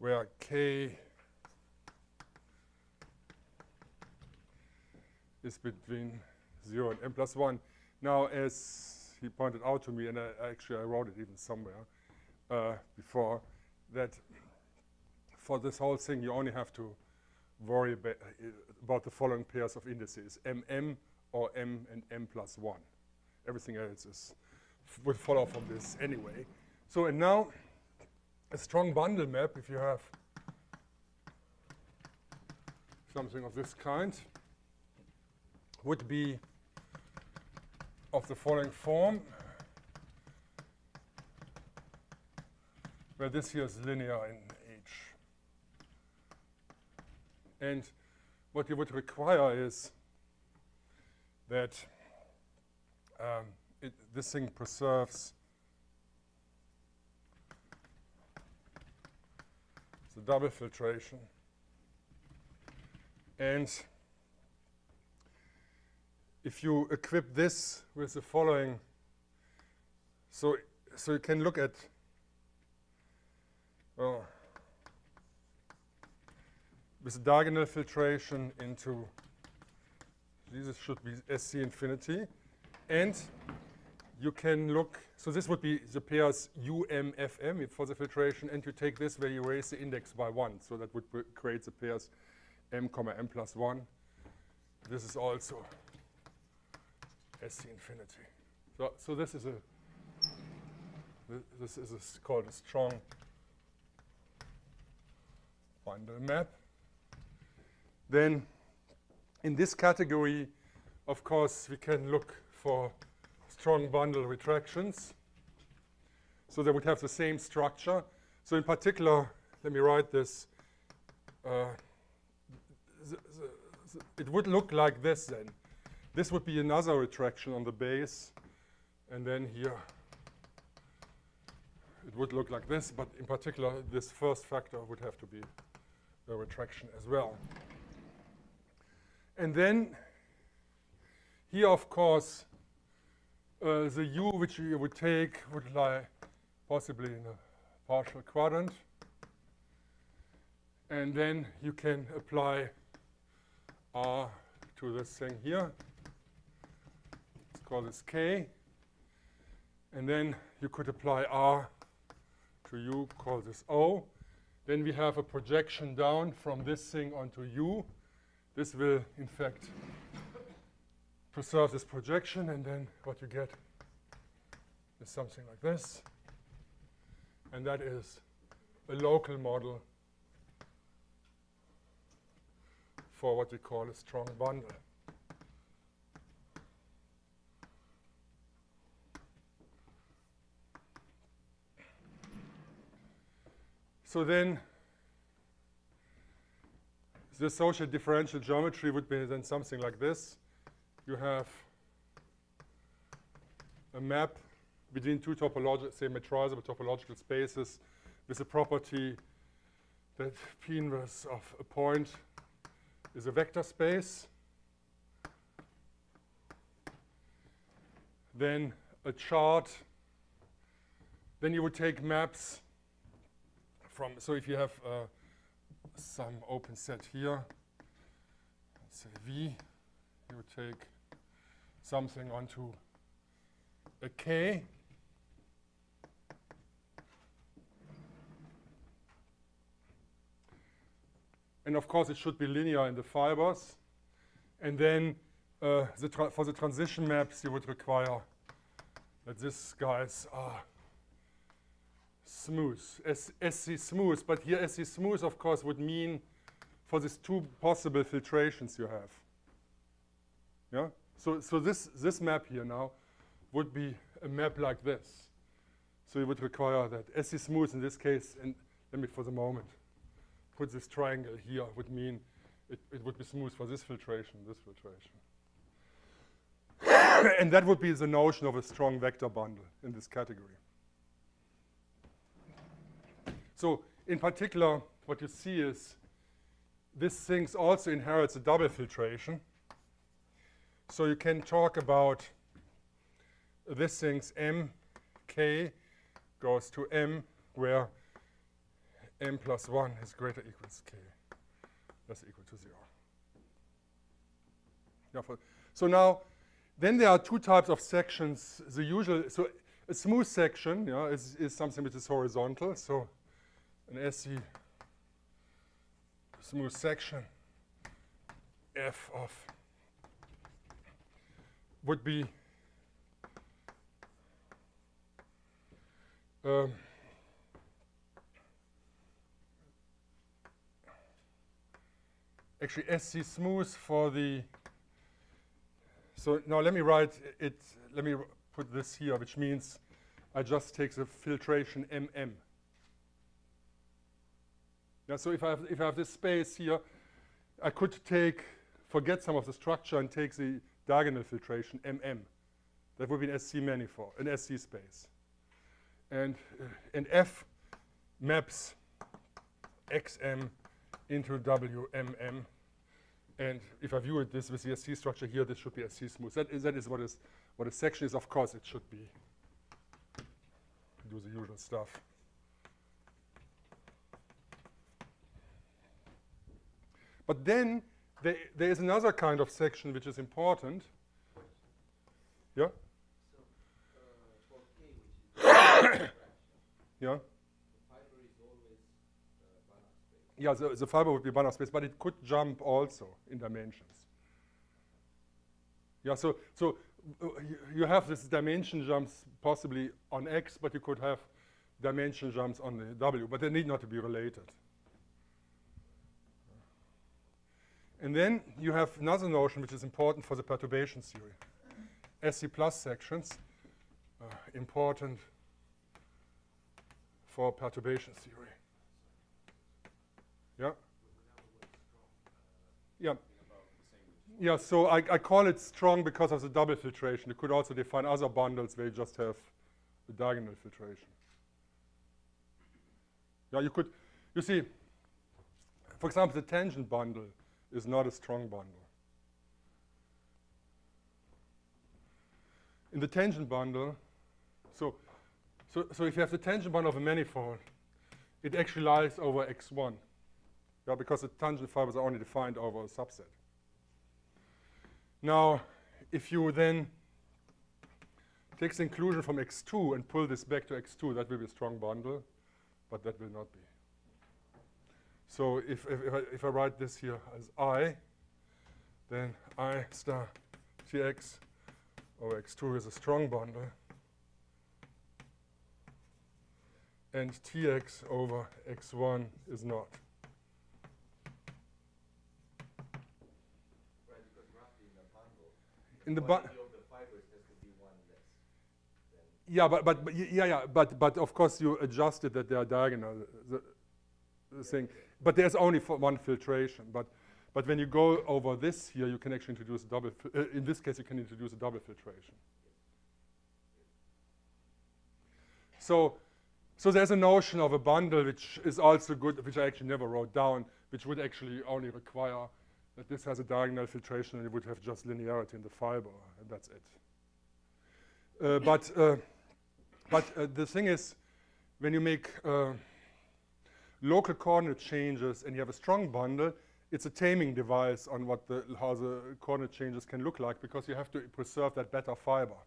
where K is between 0 and m plus 1. Now, as he pointed out to me, and actually I wrote it even somewhere before, that for this whole thing you only have to worry about the following pairs of indices, mm or m and m plus 1. Everything else would follow from this anyway. So, and now a strong bundle map, if you have something of this kind, would be of the following form, where this here is linear in H. And what you would require is that this thing preserves the double filtration. And if you equip this with the following, so you can look at, with diagonal filtration into, this should be SC infinity, and you can look, so this would be the pairs UM-FM for the filtration, and you take this where you raise the index by 1, so that would create the pairs m, m plus 1. This is also SC infinity. So this is called a strong bundle map. Then in this category, of course, we can look for strong bundle retractions. So they would have the same structure. So in particular, let me write this. It would look like this then. This would be another retraction on the base. And then here, it would look like this. But in particular, this first factor would have to be a retraction as well. And then here, of course, the U which you would take would lie possibly in a partial quadrant. And then you can apply R to this thing here. Let's call this K. And then you could apply R to U, call this O. Then we have a projection down from this thing onto U. This will, in fact, preserve this projection, and then what you get is something like this. And that is a local model for what we call a strong bundle. So then the social differential geometry would be then something like this. You have a map between two topological, say, metrizable topological spaces with a property that P inverse of a point is a vector space. Then a chart. Then you would take maps from, so if you have some open set here, let's say V, you would take something onto a K. And of course, it should be linear in the fibers. And then for the transition maps, you would require that these guys are smooth, SC smooth. But here, SC smooth, of course, would mean for these two possible filtrations you have. Yeah. So this map here now would be a map like this. So you would require that SC smooth in this case, and let me for the moment put this triangle here, would mean it would be smooth for this filtration, this filtration. And that would be the notion of a strong vector bundle in this category. So in particular, what you see is this thing also inherits a double filtration. So you can talk about this thing's M, K goes to M, where m plus 1 is greater equals k less equal to 0. Yeah, so now, then there are two types of sections. The usual, so a smooth section, yeah, is something which is horizontal. So an SC smooth section f of would be actually SC smooth for the, so now let me write it, let me put this here, which means I just take the filtration MM. Yeah, so if I have this space here, I could forget some of the structure and take the diagonal filtration MM. That would be an SC manifold, an SC space. And F maps XM into WMM. And if I view it this with the SC structure here, this should be SC smooth. That is what a section is. Of course, it should be. Do the usual stuff. But then there is another kind of section which is important. Yeah? So, for K, which is yeah? the fiber is always Banach space. Yeah, the fiber would be Banach space, but it could jump also in dimensions. Yeah, so you have this dimension jumps possibly on X, but you could have dimension jumps on the W, but they need not to be related. And then you have another notion which is important for the perturbation theory. SC plus sections, important for perturbation theory. Yeah? Yeah. Yeah, so I call it strong because of the double filtration. You could also define other bundles where you just have the diagonal filtration. Yeah, you see, for example, the tangent bundle is not a strong bundle. In the tangent bundle, so if you have the tangent bundle of a manifold, it actually lies over X1. Yeah, because the tangent fibers are only defined over a subset. Now, if you then take the inclusion from X2 and pull this back to X2, that will be a strong bundle, but that will not be. So if I write this here as I, then I star Tx over X2 is a strong bundle, and Tx over X1 is not. Right, because roughly in the bundle, In the quantity of the fibers has to be one less than. Yeah, but of course you adjusted that they are diagonal. The thing, but there's only one filtration. But when you go over this here, you can actually introduce a double. In this case, you can introduce a double filtration. So there's a notion of a bundle which is also good, which I actually never wrote down, which would actually only require that this has a diagonal filtration and it would have just linearity in the fiber, and that's it. But the thing is, when you make local coordinate changes and you have a strong bundle, it's a taming device on how the coordinate changes can look like, because you have to preserve that better fiber.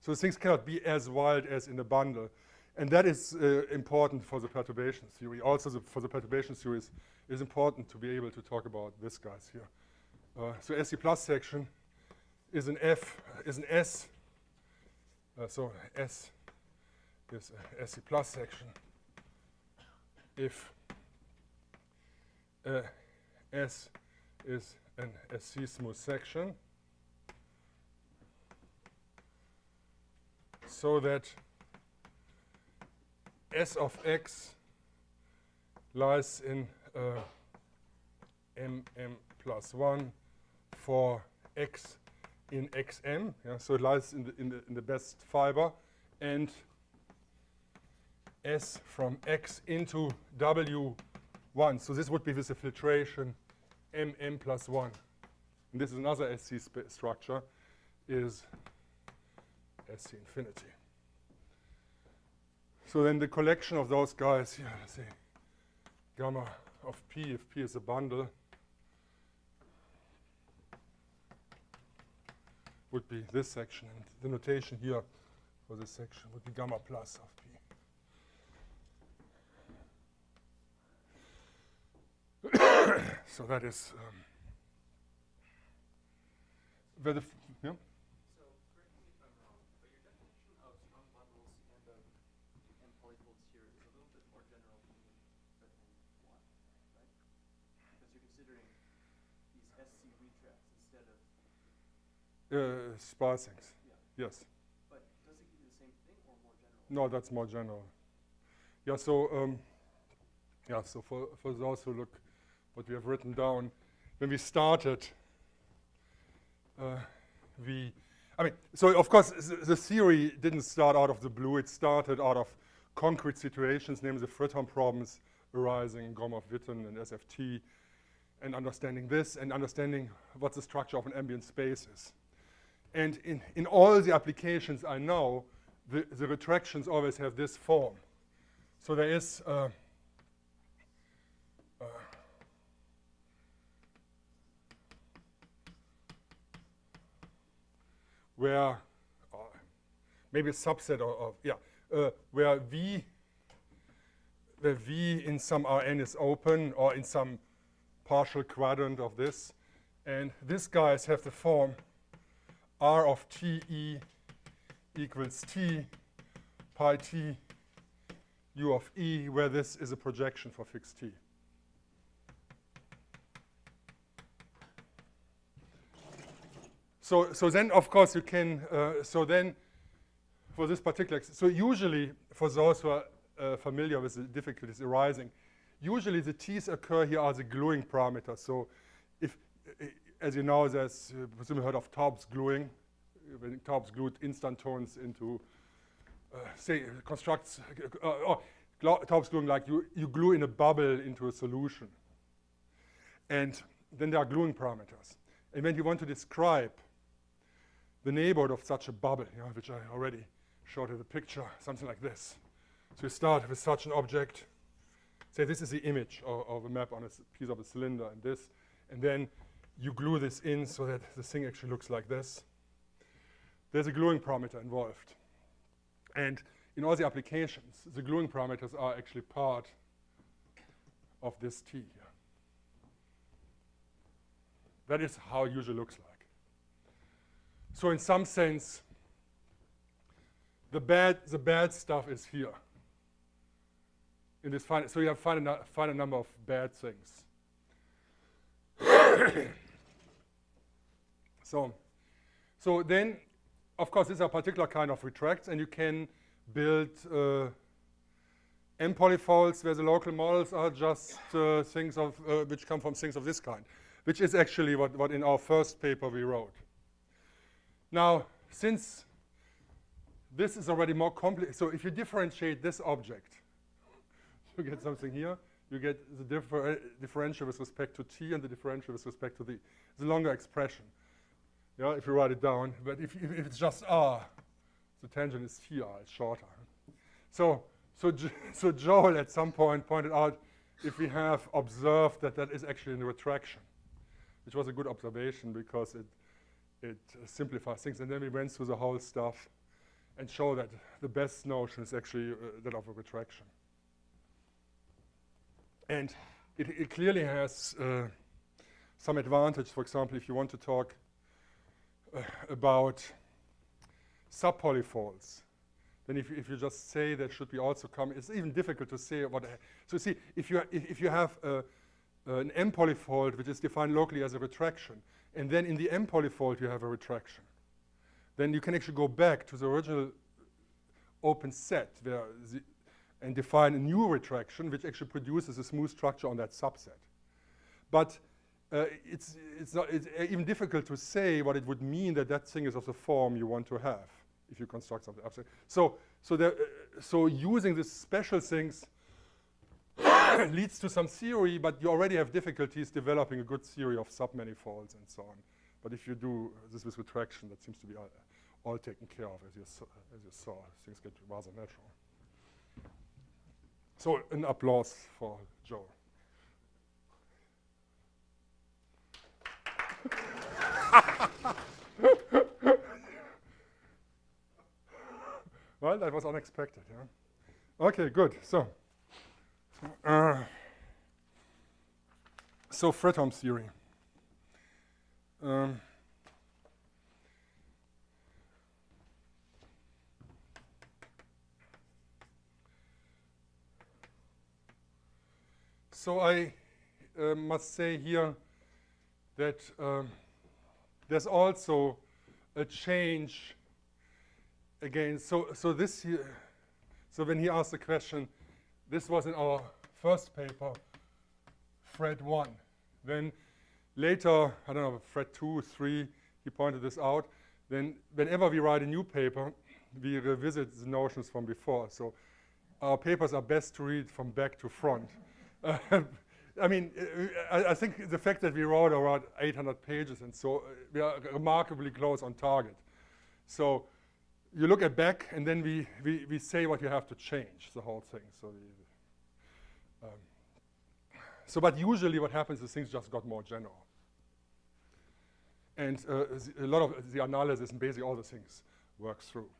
So things cannot be as wild as in the bundle. And that is important for the perturbation theory. Also for the perturbation theory is important to be able to talk about this guys here. So SC plus section is an S. So S is a SC plus section if S is an SC smooth section, so that S of X lies in MM plus 1 for X in XM. Yeah, so it lies in the best fiber, and S from X into W1. So this would be with the filtration MM plus 1. And this is another SC structure, is SC infinity. So then the collection of those guys here, let's see, gamma of P, if P is a bundle, would be this section. And the notation here for this section would be gamma plus of P. So that is where the yeah? So correct me if I'm wrong, but your definition of strong bundles and polyfolds here is a little bit more general than written one, right? Because you're considering these SC retracts instead of sparsings. yeah. Yes. But does it give you the same thing or more general? No, that's more general. Yeah. So so for those who look what we have written down, when we started, so of course the theory didn't start out of the blue. It started out of concrete situations, namely the Photon problems arising in Gromov-Witten and SFT, and understanding this and understanding what the structure of an ambient space is. And in all the applications I know, the retractions always have this form. So there is where maybe a subset of where V in some Rn is open or in some partial quadrant of this, and these guys have the form R of Te equals T pi T U of E, where this is a projection for fixed T. So then, of course, you can, so then for this particular, so usually for those who are familiar with the difficulties arising, usually the T's occur here are the gluing parameters. So if, as you know, there's presumably heard of Taub's gluing, when Taub's glued instantones into, say, constructs, Taub's gluing like you glue in a bubble into a solution. And then there are gluing parameters. And when you want to describe the neighborhood of such a bubble, which I already showed in the picture, something like this. So you start with such an object. Say this is the image of a map on a piece of a cylinder and this. And then you glue this in so that the thing actually looks like this. There's a gluing parameter involved. And in all the applications, the gluing parameters are actually part of this T here. That is how it usually looks like. So in some sense, the bad stuff is here. In this so you have finite number of bad things. So then, of course, these are particular kind of retracts, and you can build M polyfolds where the local models are just things of which come from things of this kind, which is actually what in our first paper we wrote. Now, since this is already more complex, so if you differentiate this object, you get something here. You get the differential with respect to T and the differential with respect to the longer expression. Yeah, if you write it down. But if it's just R, the tangent is TR, it's shorter. So Joel at some point pointed out if we have observed that is actually in retraction, which was a good observation because it simplifies things. And then we went through the whole stuff and showed that the best notion is actually that of a retraction. And it clearly has some advantage. For example, if you want to talk about subpolyfolds, then if you just say that should be also come, it's even difficult to say what. So see, if you have an M polyfold which is defined locally as a retraction, and then in the M polyfold you have a retraction, then you can actually go back to the original open set and define a new retraction which actually produces a smooth structure on that subset. But it's even difficult to say what it would mean that thing is of the form you want to have if you construct something abstract. So using these special things leads to some theory, but you already have difficulties developing a good theory of submanifolds and so on. But if you do this with retraction, that seems to be all taken care of, as you saw. Things get rather natural. So an applause for Joe. Well, that was unexpected, yeah. Okay, good. So Photon theory. So I must say here that there's also a change again. So this here, so when he asked the question, this was in our first paper, Fred 1. Then later, I don't know, Fred 2, 3, he pointed this out. Then whenever we write a new paper, we revisit the notions from before. So our papers are best to read from back to front. I mean, I think the fact that we wrote around 800 pages and so we are remarkably close on target. So you look at back and then we say what you have to change, the whole thing. So but usually what happens is things just got more general. And a lot of the analysis and basically all the things works through.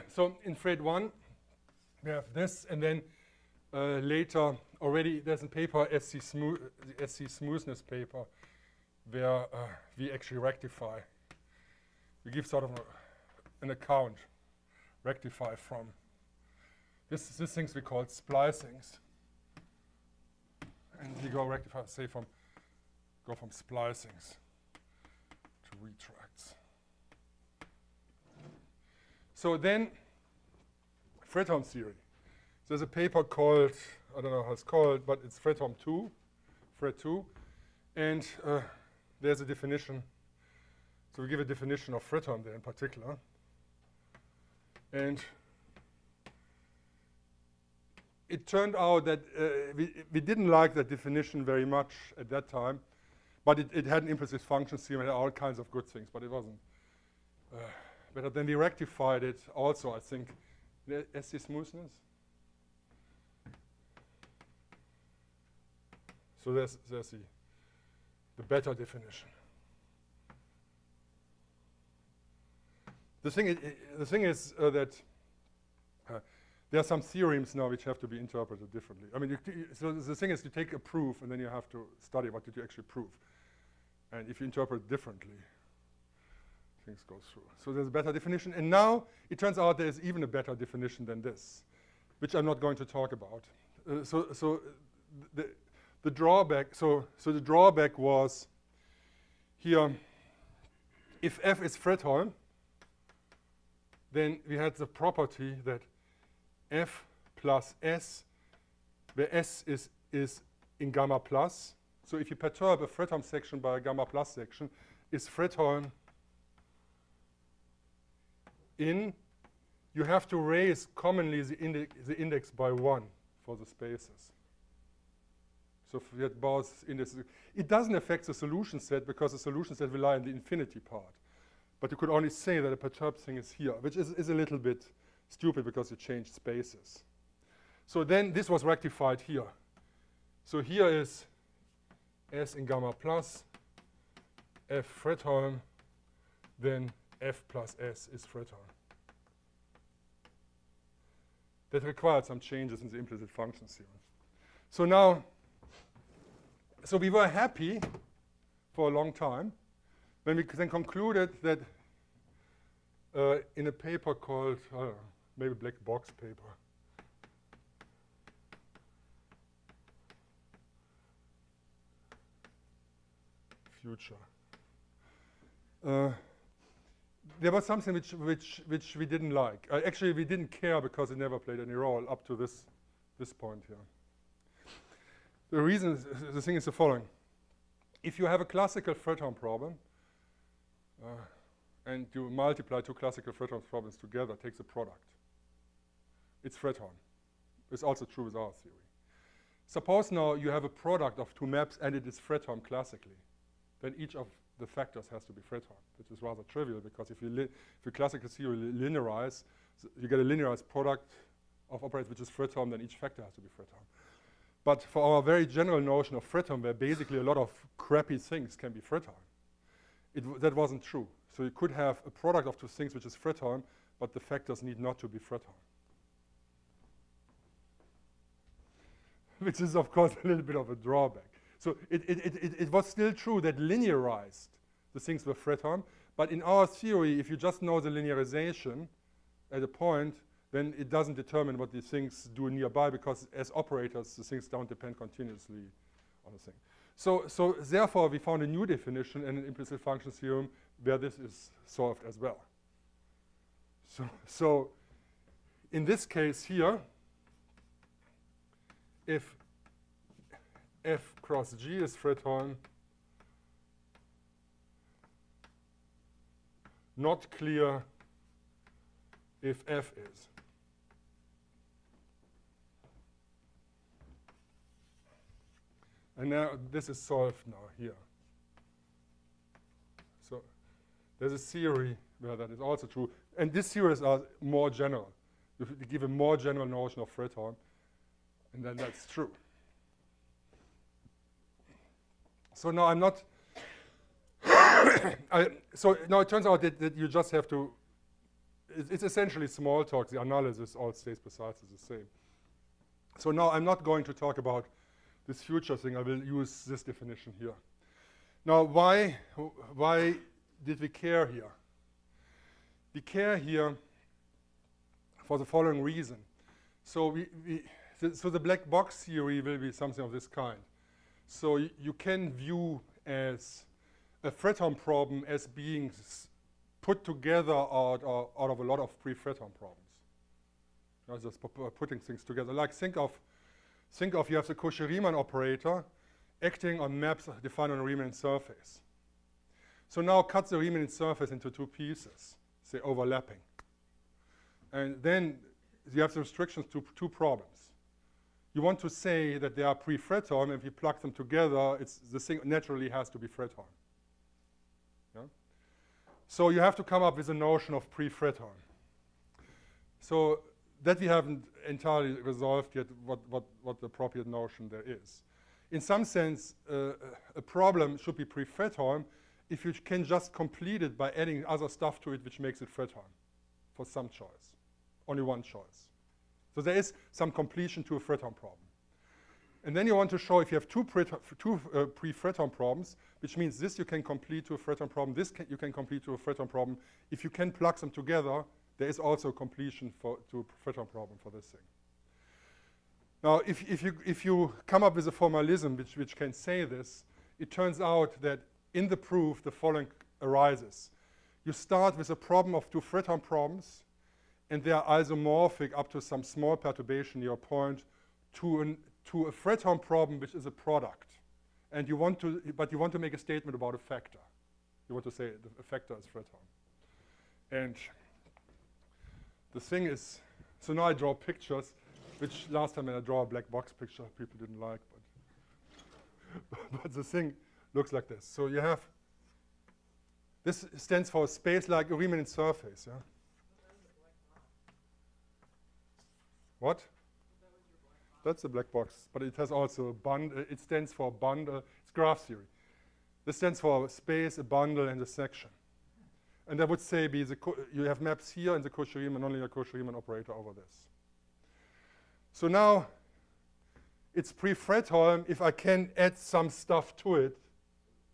So in Fred 1, we have this, and then later already there's a paper, the SC smoothness paper, where we actually rectify. We give sort of an account, rectify from. These things we call splicings. And we go rectify, say go from splicings to retracts. So then, Photon theory. There's a paper called, I don't know how it's called, but it's Photon 2, Fred 2. And there's a definition. So we give a definition of Photon there in particular. And it turned out that we didn't like that definition very much at that time, but it had an implicit function theorem, it had all kinds of good things, but it wasn't. But then we rectified it also, I think, the SC smoothness. So there's the better definition. The thing is that there are some theorems now which have to be interpreted differently. I mean, so the thing is, you take a proof and then you have to study what did you actually prove. And if you interpret differently, things go through. So there's a better definition. And now it turns out there's even a better definition than this, which I'm not going to talk about. So the drawback, so the drawback was here, if F is Photon, then we had the property that F plus S, where S is in gamma plus. So if you perturb a Photon section by a gamma plus section, is Photon in, you have to raise commonly the index by 1 for the spaces. So if we had both indices, it doesn't affect the solution set because the solution set rely on the infinity part. But you could only say that a perturbed thing is here, which is a little bit stupid because you changed spaces. So then this was rectified here. So here is S in gamma plus, F Photon, then F plus S is Photon. That required some changes in the implicit function theorem. So now, so we were happy for a long time when we then concluded that in a paper called, I don't know, maybe black box paper, future. There was something which we didn't like. Actually, we didn't care because it never played any role up to this point here. The reason, the thing is the following. If you have a classical Photon problem, and you multiply two classical Photon problems together, takes a product. It's Photon. It's also true with our theory. Suppose now you have a product of two maps and it is Photon classically. Then each of the factors has to be Photon, which is rather trivial because if you classical theory linearize, you get a linearized product of operators which is Photon, then each factor has to be Photon. But for our very general notion of Photon, where basically a lot of crappy things can be Photon, that wasn't true. So you could have a product of two things which is Photon, but the factors need not to be Photon. Which is, of course, a little bit of a drawback. So it was still true that linearized the things were Photon, but in our theory, if you just know the linearization at a point, then it doesn't determine what the things do nearby, because as operators, the things don't depend continuously on the thing. So therefore, we found a new definition in an implicit functions theorem where this is solved as well. So in this case here, if F cross G is Photon, not clear if F is. And now this is solved now here. So there's a theory where that is also true. And these theories are more general. You give a more general notion of Photon, and then that's true. So now I'm not so now it turns out that you just have to, it's essentially small talk. The analysis all stays precisely the same. So now I'm not going to talk about this future thing. I will use this definition here. Now why did we care here? We care here for the following reason. So so the black box theory will be something of this kind. So you can view as a Photon problem as being put together out of a lot of pre-Photon problems. You know, just putting things together. Like think of you have the Cauchy-Riemann operator acting on maps defined on a Riemann surface. So now cut the Riemann surface into two pieces, say overlapping. And then you have the restrictions to two problems. You want to say that they are pre-Photon, and if you plug them together, the thing naturally has to be Photon. Yeah? So you have to come up with a notion of pre-Photon. So that we haven't entirely resolved yet what the appropriate notion there is. In some sense, a problem should be pre-Photon if you can just complete it by adding other stuff to it which makes it Photon for some choice, only one choice. So there is some completion to a Photon problem. And then you want to show if you have two pre-Photon problems, which means this you can complete to a Photon problem, you can complete to a Photon problem. If you can plug them together, there is also completion to a Photon problem for this thing. Now, if you come up with a formalism which can say this, it turns out that in the proof the following arises. You start with a problem of two Photon problems, and they are isomorphic up to some small perturbation near a point to a Photon problem which is a product. And you want to make a statement about a factor. You want to say a factor is Photon. And the thing is, so now I draw pictures, which last time when I draw a black box picture, people didn't like, but the thing looks like this. So you have, this stands for a space like a Riemann surface, yeah? What? That's a black box, but it has also a bundle. It stands for bundle. It's graph theory. This stands for space, a bundle, and a section. And I would say you have maps here and the Cauchy-Riemann, only a Cauchy-Riemann operator over this. So now it's pre-Photon if I can add some stuff to it.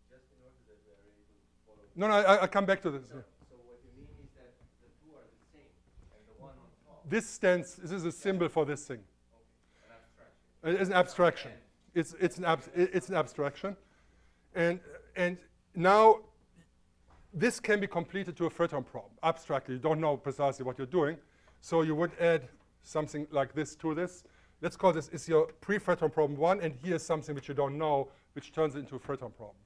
Just in order that we are able to follow. No, I come back to this. So what you mean is that the two are the same, and the one on top. This is a symbol for this thing. Okay, It's an abstraction. It's an abstraction. And now this can be completed to a Photon problem. Abstractly, you don't know precisely what you're doing. So you would add something like this to this. Let's call this is your pre-Photon problem 1, and here's something which you don't know, which turns it into a Photon problem.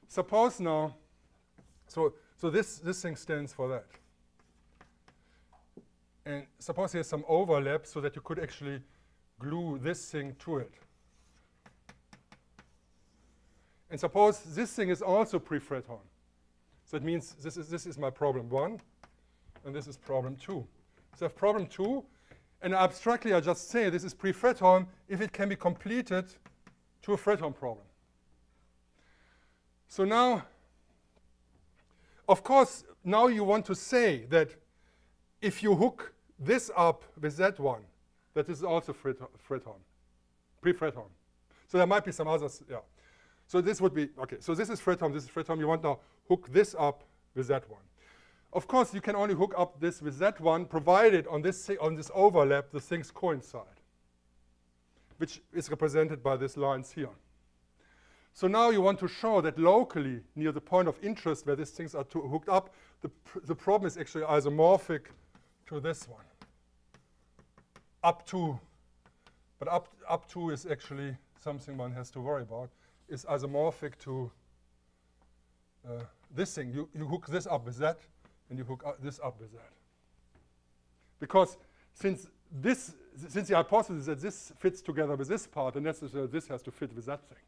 Suppose now, so this thing stands for that. And suppose there's some overlap so that you could actually glue this thing to it. And suppose this thing is also pre-Photon. So it means this is my problem 1, and this is problem 2. So I have problem 2, and abstractly I just say this is pre-Photon if it can be completed to a Photon problem. So now of course, now you want to say that if you hook this up with that one, that is also Photon, pre-Photon. So there might be some others, yeah. So this would be, okay, so this is Photon, this is Photon. You want now hook this up with that one. Of course, you can only hook up this with that one, provided on this overlap the things coincide, which is represented by these lines here. So now you want to show that locally, near the point of interest where these things are hooked up, the problem is actually isomorphic to this one. Up to, but up to is actually something one has to worry about, is isomorphic to this thing. You hook this up with that, and you hook this up with that. Because since the hypothesis is that this fits together with this part, and necessarily this has to fit with that thing.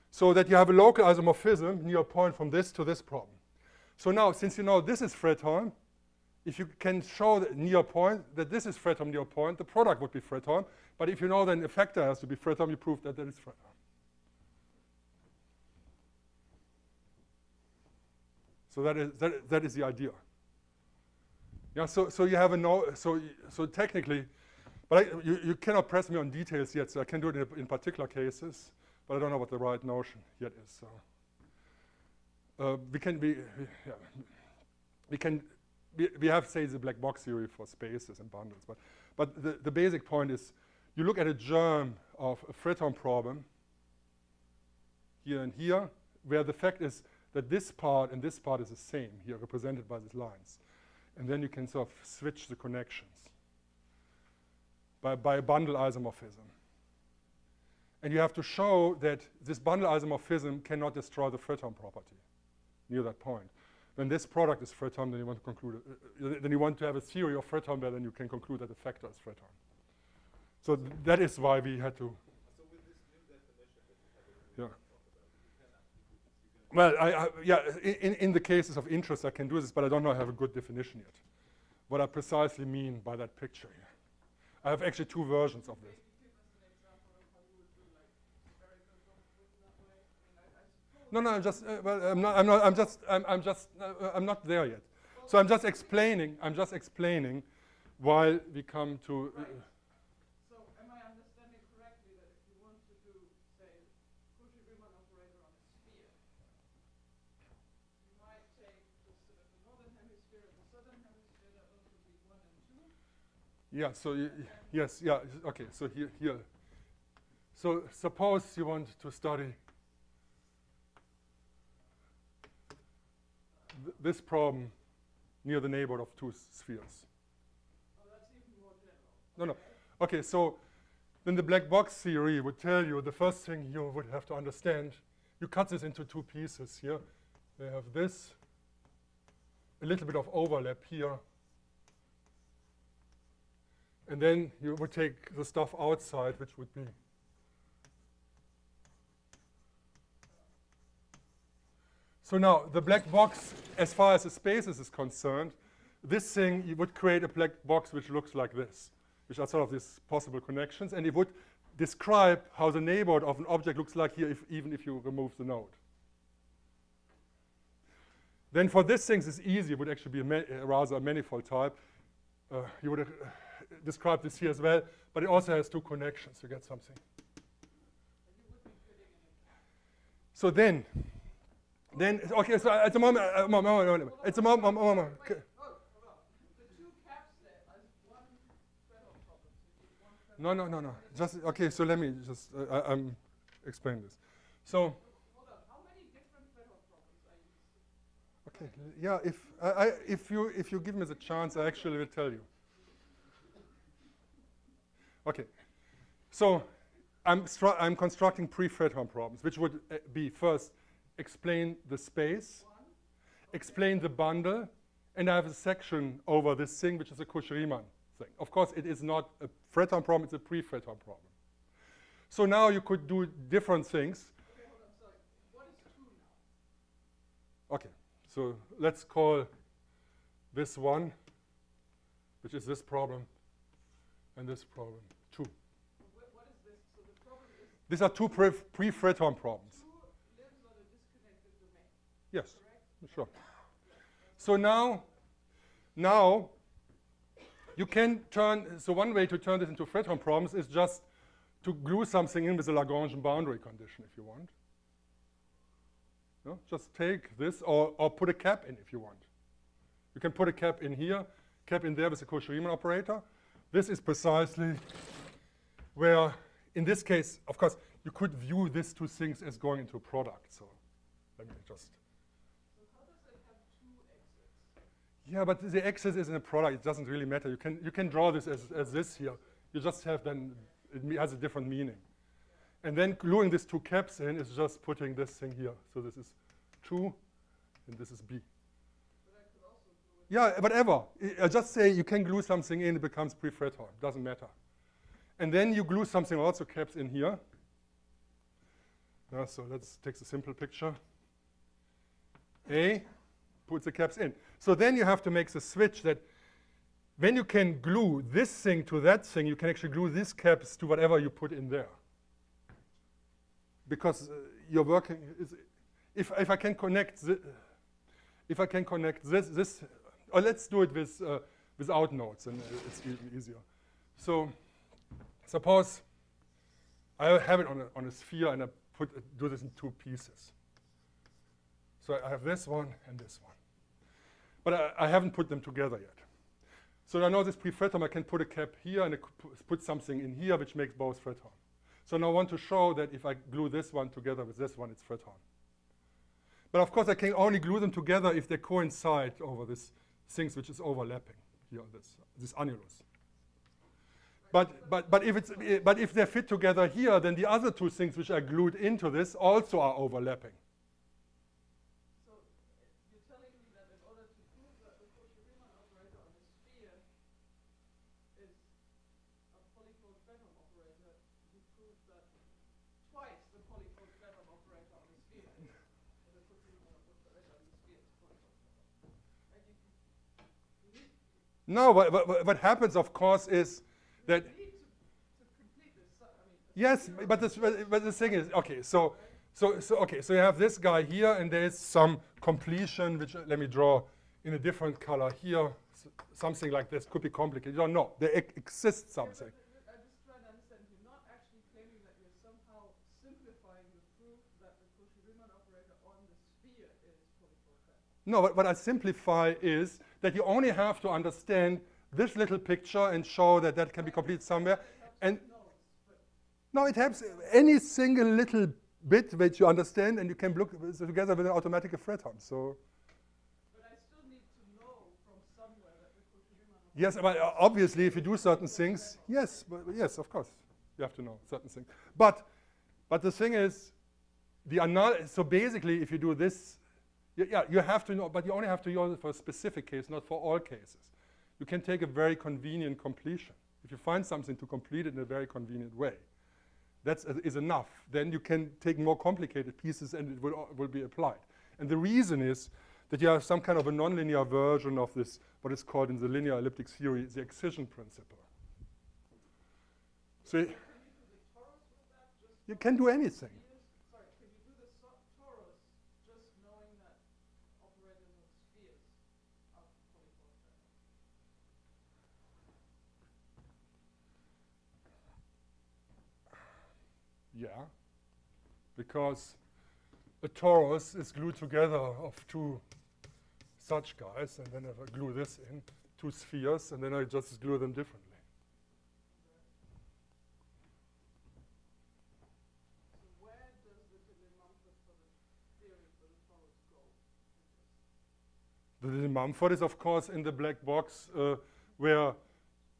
So that you have a local isomorphism near a point from this to this problem. So now, since you know this is Photon, if you can show that near a point that this is Photon near a point, the product would be Photon. But if you know then the factor has to be Photon, you prove that that is Photon. So that is the idea. Yeah. So you have a so technically, but you cannot press me on details yet. So I can do it in particular cases, but I don't know what the right notion yet is. So we have, say, the black box theory for spaces and bundles, but the basic point is you look at a germ of a Photon problem here and here, where the fact is that this part and this part is the same here, represented by these lines. And then you can sort of switch the connections by a bundle isomorphism. And you have to show that this bundle isomorphism cannot destroy the Photon property near that point. When this product is Photon, then you want to conclude, then you want to have a theory of Photon where then you can conclude that the factor is Photon. So that is why we had to. So with this new definition that you have, Yeah. Well, in the cases of interest, I can do this, but I don't know I have a good definition yet. What I precisely mean by that picture here. I have actually two versions of this. No, I'm not there yet. So I'm just explaining while we come to. So am I understanding correctly that if you want to do, say, Cauchy-Riemann operator on a sphere, you might take the sort of the northern hemisphere and the southern hemisphere, that those would be 1 and 2? Yeah. So yes. Yeah. Okay. So here. So suppose you want to study this problem near the neighborhood of two spheres. Oh, that's even more general. No. Okay, so then the black box theory would tell you the first thing you would have to understand, you cut this into two pieces here. They have this, a little bit of overlap here. And then you would take the stuff outside, which would be so now, the black box, as far as the spaces is concerned, this thing, you would create a black box which looks like this, which are sort of these possible connections, and it would describe how the neighborhood of an object looks like here, even if you remove the node. Then for these things, it's easy. It would actually be rather a manifold type. You would describe this here as well, but it also has two connections to get something. So then, okay, so at the moment, it's a moment. Wait, hold on. The two caps there as one Photon problem. So you have one Photon. No. Just okay. So let me just I'm explain this. So Hold on. How many different Photon problems are you? okay, yeah. If you give me the chance, I actually will tell you. Okay. So I'm constructing pre-Photon problems, which would be first explain the space, explain the bundle, and I have a section over this thing, which is a Cauchy-Riemann thing. Of course, it is not a Photon problem, it's a pre-Photon problem. So now you could do different things. Okay, hold on, sorry. What is 2 now? Okay, so let's call this one, which is this problem, and this problem 2. What is this? So the problem is These are two pre-Photon problems. 2 lives on a disconnected domain. Yes. Correct? Sure. So now you can turn, so one way to turn this into Photon problems is just to glue something in with a Lagrangian boundary condition if you want. No? Just take this or put a cap in if you want. You can put a cap in here, cap in there with a Cauchy-Riemann operator. This is precisely where, in this case, of course, you could view these two things as going into a product. So let me just. So how does it have two exits? Yeah, but the axis is in a product. It doesn't really matter. You can draw this as this here. You just have then, it has a different meaning. And then gluing these two caps in is just putting this thing here. So this is 2, and this is B. But I could also glue it. Yeah, whatever. I just say you can glue something in, it becomes pre-Photon. Doesn't matter. And then you glue something also caps in here. So let's take the simple picture. A puts the caps in. So then you have to make the switch that when you can glue this thing to that thing, you can actually glue these caps to whatever you put in there. Because you're working, if I can connect this, or let's do it with, without nodes, and it's even easier. So suppose I have it on a sphere, and I do this in 2 pieces. So I have this one and this one. But I haven't put them together yet. So I know this pre-Photon, I can put a cap here and I put something in here which makes both Photon. So now I want to show that if I glue this one together with this one, it's Photon. But of course I can only glue them together if they coincide over this things which is overlapping here, this annulus. But if they fit together here, then the other 2 things which are glued into this also are overlapping. So you're telling me that in order to prove that the Cauchy-Riemann operator on a sphere is a polyfold Photon operator, you prove that twice the polyfold Photon operator on a sphere is the Cauchy-Riemann operator on the sphere is polyfold Photon. And No, what happens, of course, is that you need to complete this. I mean, yes, but the thing is, okay, so you have this guy here, and there is some completion, which let me draw in a different color here, something like this. Could be complicated. You don't know. There exists something. I just try to understand. You're not actually claiming that you're somehow simplifying the proof that the Cauchy-Riemann operator on the sphere is polyfold Photon. No, what I simplify is that you only have to understand this little picture and show that that can be completed somewhere. And no, it helps any single little bit which you understand, and you can look together with an automatic Photon. So. But I still need to know from somewhere that the Cauchy-Riemann operator. Yes, but obviously, if you do certain things, yes, yes, of course, you have to know certain things. But the thing is, so basically, if you do this, yeah, you have to know, but you only have to use it for a specific case, not for all cases. You can take a very convenient completion. If you find something to complete it in a very convenient way, that is enough. Then you can take more complicated pieces and it will be applied. And the reason is that you have some kind of a nonlinear version of this, what is called in the linear elliptic theory, the excision principle. So Can you do the torus with that? Just you can do anything. Sorry, can you do the torus just knowing that operators on spheres are polyfold Photon? Yeah, because a torus is glued together of 2 such guys, and then if I glue this in, 2 spheres, and then I just glue them differently. So where does the Dillon-Mumford for the theory for the torus go? The Dillon-Mumford is, of course, in the black box where,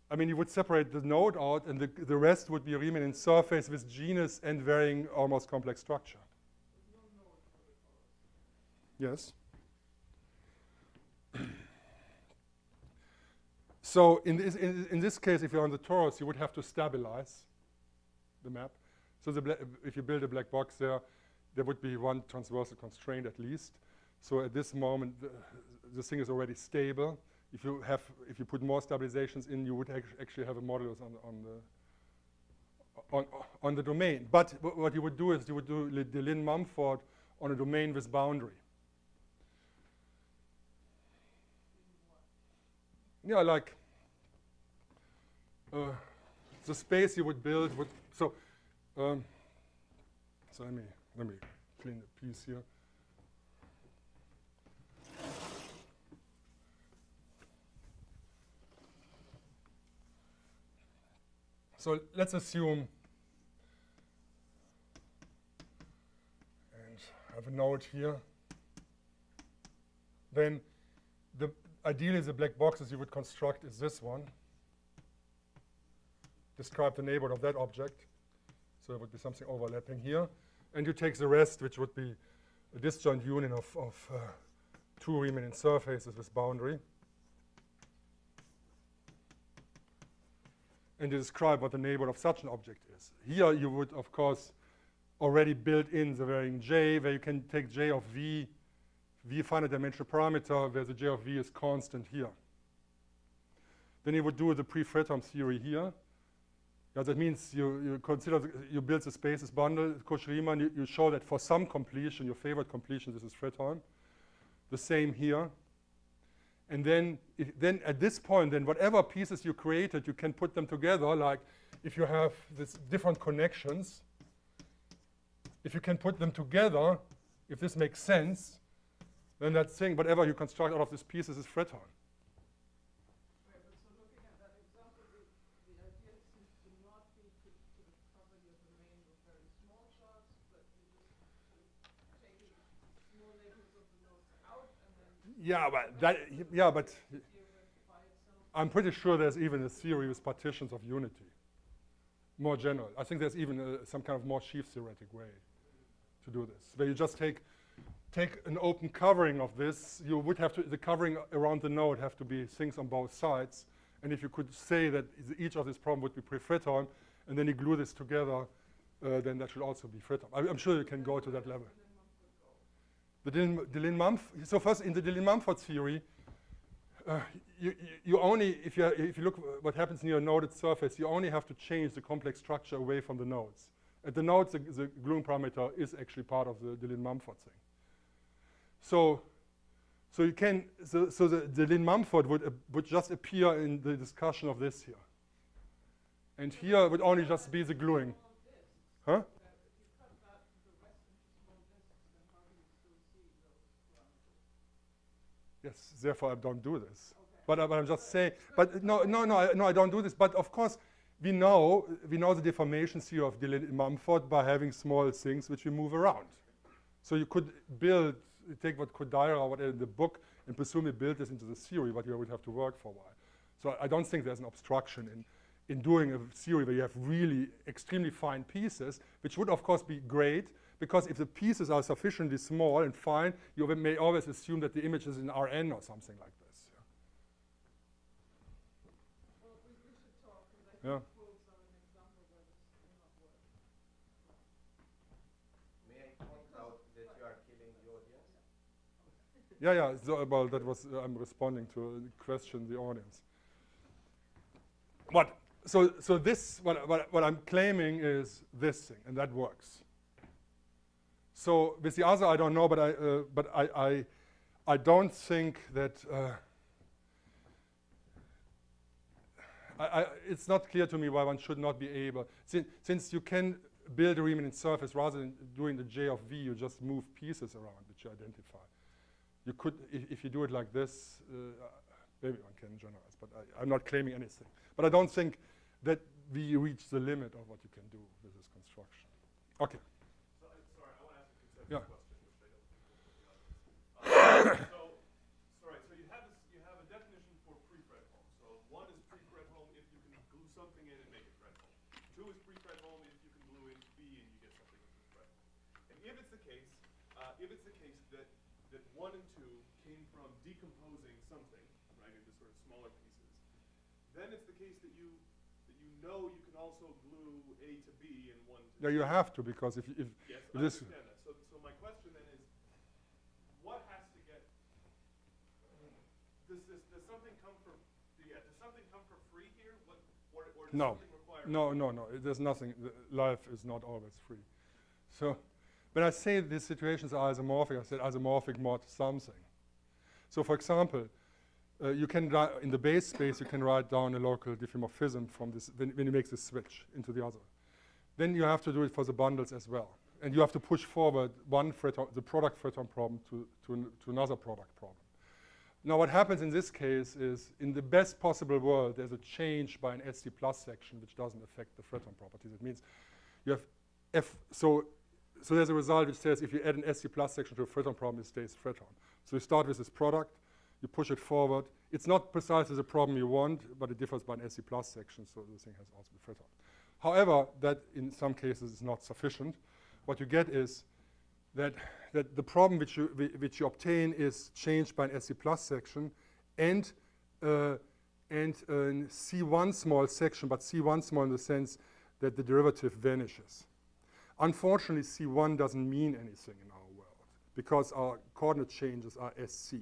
I mean, you would separate the node out, and the rest would be a Riemann surface with genus and varying almost complex structure. There's no node for the torus. Yes. So in this case, if you're on the torus, you would have to stabilize the map. So if you build a black box there would be one transversal constraint at least. So at this moment, the thing is already stable. If you put more stabilizations in, you would actually have a modulus on the domain. But what you would do is you would do the Dillon-Mumford on a domain with boundary. yeah, like the space you would build would, so let me clean the piece here. So let's assume, and I have a node here. Then ideally the black boxes you would construct is this one. Describe the neighborhood of that object. So it would be something overlapping here. And you take the rest, which would be a disjoint union of two Riemann surfaces with boundary. And you describe what the neighborhood of such an object is. Here you would, of course, already build in the varying j, where you can take j of v finite dimensional parameter, where the j of v is constant here. Then you would do the pre-Photon theory here. Yeah, that means you consider, you build the spaces bundle, Cauchy-Riemann, you show that for some completion, your favorite completion, this is Photon. The same here. And then at this point, then whatever pieces you created, you can put them together, like if you have these different connections, if you can put them together, if this makes sense, then that thing, whatever you construct out of these pieces is Photon. Right, but so looking at that example, the idea seems to not be to sort of cover your domain with very small charts, but you just sort of taking small neighborhoods of the nodes out and then But I'm pretty sure there's even a theory with partitions of unity. More general. I think there's even some kind of more sheaf theoretic way to do this, where you just take an open covering of this. You would have to, the covering around the node have to be things on both sides. And if you could say that each of these problems would be pre-Photon, and then you glue this together, then that should also be Photon. I'm sure you can go to that level. The Deligne-Mumford. So first, in the Deligne-Mumford theory, you only, if you look what happens near a noded surface, you only have to change the complex structure away from the nodes. At the nodes, the gluing parameter is actually part of the Deligne-Mumford thing. So you can, so the Deligne-Mumford would just appear in the discussion of this here, and here would only just be the gluing, huh? Yes, therefore I don't do this. But I'm just saying. But no, I don't do this. But of course, we know the deformation theory of Deligne-Mumford by having small things which we move around. So you could take what Kodaira or whatever in the book and presumably build this into the theory, but you would have to work for a while. So I don't think there's an obstruction in doing a theory where you have really extremely fine pieces, which would of course be great, because if the pieces are sufficiently small and fine, you may always assume that the image is in Rn or something like this. Well, we should talk, because I Yeah. think quotes are an example where this will not work. May I point out that you are killing the audience? Yeah. So, well, that was I'm responding to a question the audience. So this what I'm claiming is this thing, and that works. So with the other, I don't know, but I don't think that it's not clear to me why one should not be able, since you can build a Riemann surface rather than doing the J of V, you just move pieces around which you identify. You could, if you do it like this, maybe one can generalize, but I'm not claiming anything. But I don't think that we reach the limit of what you can do with this construction. Okay. Sorry, I want to ask a conceptual Yeah. question, which I don't think will be obvious. So you have a definition for pre-Fredholm. So 1 is pre-Fredholm if you can glue something in and make it Fredholm. 2 is pre-Fredholm if you can glue in B and you get something which is Fredholm. And if it's the case that 1 and 2 came from decomposing something, right, into sort of smaller pieces, then it's the case that you know you can also glue A to B and 1 to Yeah, you have to, because if yes, I this. understand that. So my question then is, what has to get? Does something come for? Does something come for free here? Or does No. something require? No. There's nothing. Life is not always free. So when I say these situations are isomorphic, I said isomorphic mod something. So for example, you can write, in the base space, you can write down a local diffeomorphism from this, when you make this switch into the other. Then you have to do it for the bundles as well. And you have to push forward one Photon, the product Photon problem to another product problem. Now what happens in this case is, in the best possible world, there's a change by an SC plus section which doesn't affect the Photon properties. It means you have so there's a result which says if you add an SC plus section to a Photon problem, it stays Photon. So you start with this product, you push it forward. It's not precisely the problem you want, but it differs by an SC plus section, so the thing has also the Photon. However, that in some cases is not sufficient. What you get is that the problem which you obtain is changed by an SC plus section and C1 small section, but C1 small in the sense that the derivative vanishes. Unfortunately, C1 doesn't mean anything in our world because our coordinate changes are SC.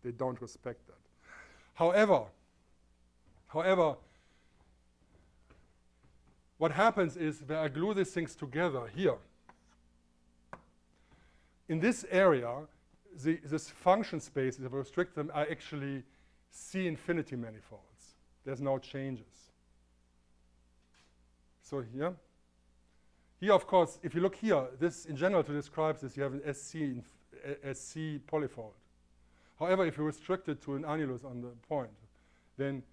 They don't respect that. However, what happens is when I glue these things together here, in this area, this function space, if I restrict them, are actually C infinity manifolds. There's no changes. So here, of course, if you look here, this in general to describe this, you have an SC polyfold. However, if you restrict it to an annulus on the point, then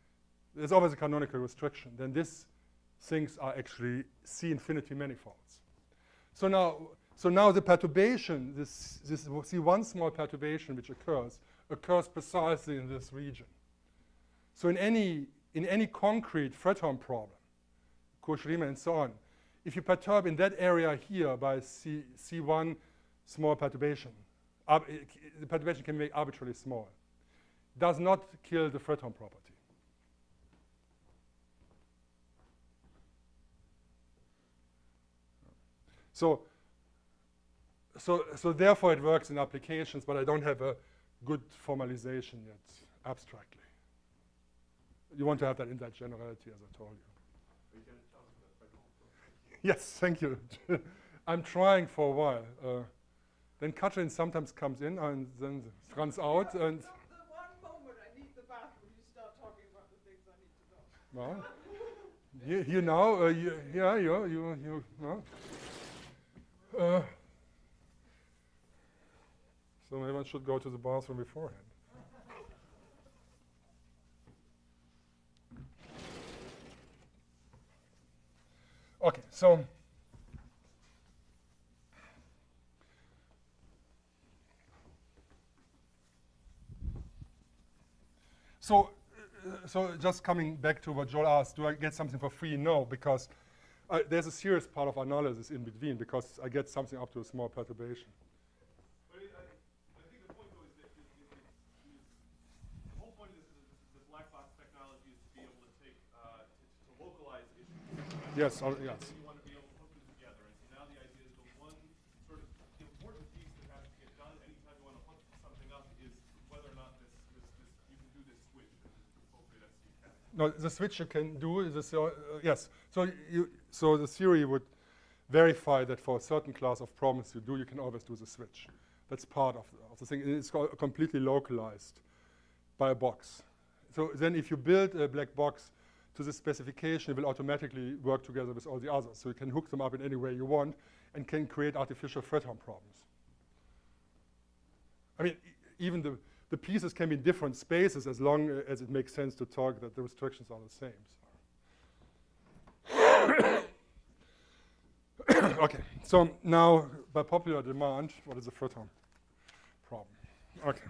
there's always a canonical restriction. Then these things are actually C infinity manifolds. So now the perturbation, this C1 small perturbation which occurs precisely in this region. So in any concrete Photon problem, Cauchy-Riemann and so on, if you perturb in that area here by C1 small perturbation, the perturbation can be made arbitrarily small. Does not kill the Photon property. So therefore it works in applications, but I don't have a good formalization yet, abstractly. You want to have that in that generality, as I told you. Yes, thank you. I'm trying for a while. Then Katrin sometimes comes in and then runs out. And The one moment I need the bathroom, you start talking about the things I need to know. Well, you know, you know. So maybe I should go to the bathroom beforehand. Okay, so just coming back to what Joel asked, do I get something for free? No, because there's a serious part of analysis in between, because I get something up to a small perturbation. But I think the point, though, is that the whole point of this black box technology is to be able to take, to localize issues. Yes, yes. You want to be able to put them together. And so now the idea is the one sort of important piece that has to get done anytime you want to put something up is whether or not you can do this switch that is appropriate SC category. No, the switch you can do is this, yes. So the theory would verify that for a certain class of problems you can always do the switch. That's part of the thing. It's completely localized by a box. So then if you build a black box to the specification, it will automatically work together with all the others. So you can hook them up in any way you want and can create artificial Photon problems. I mean, even the pieces can be in different spaces as long as it makes sense to talk that the restrictions are the same. Okay, so now by popular demand, what is the Photon problem? Okay,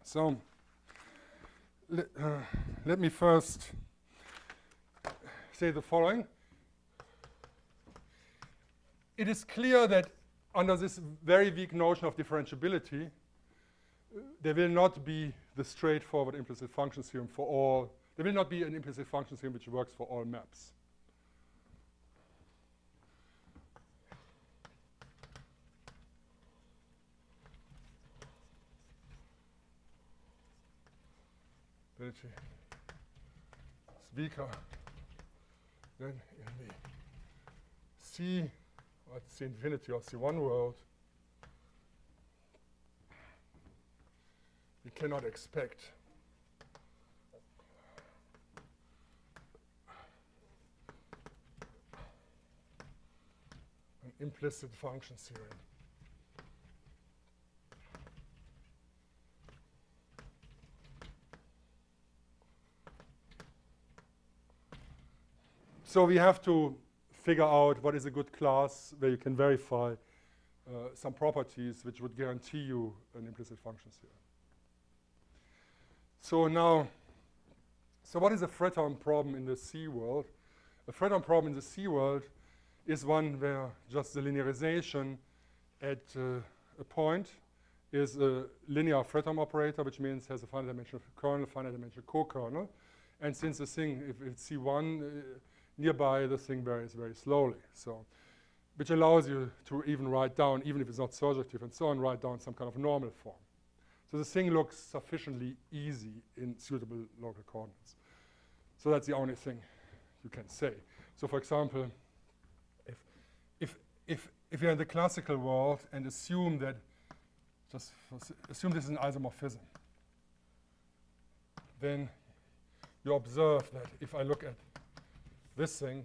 so let me first say the following. It is clear that under this very weak notion of differentiability, there will not be the straightforward implicit function theorem for all. There will not be an implicit function theorem which works for all maps. It's weaker than in the C, or C infinity or C1 world. We cannot expect implicit function theorem. So we have to figure out what is a good class where you can verify some properties which would guarantee you an implicit function theorem. So now, so what is a Photon problem in the C world? A Photon problem in the C world is one where just the linearization at a point is a linear Photon operator, which means has a finite dimensional kernel, finite dimensional co-kernel. And since the thing, if it's C1, nearby the thing varies very slowly. So, which allows you to even write down, even if it's not surjective and so on, write down some kind of normal form. So the thing looks sufficiently easy in suitable local coordinates. So that's the only thing you can say. So for example, if you're in the classical world and assume that, assume this is an isomorphism, then you observe that if I look at this thing,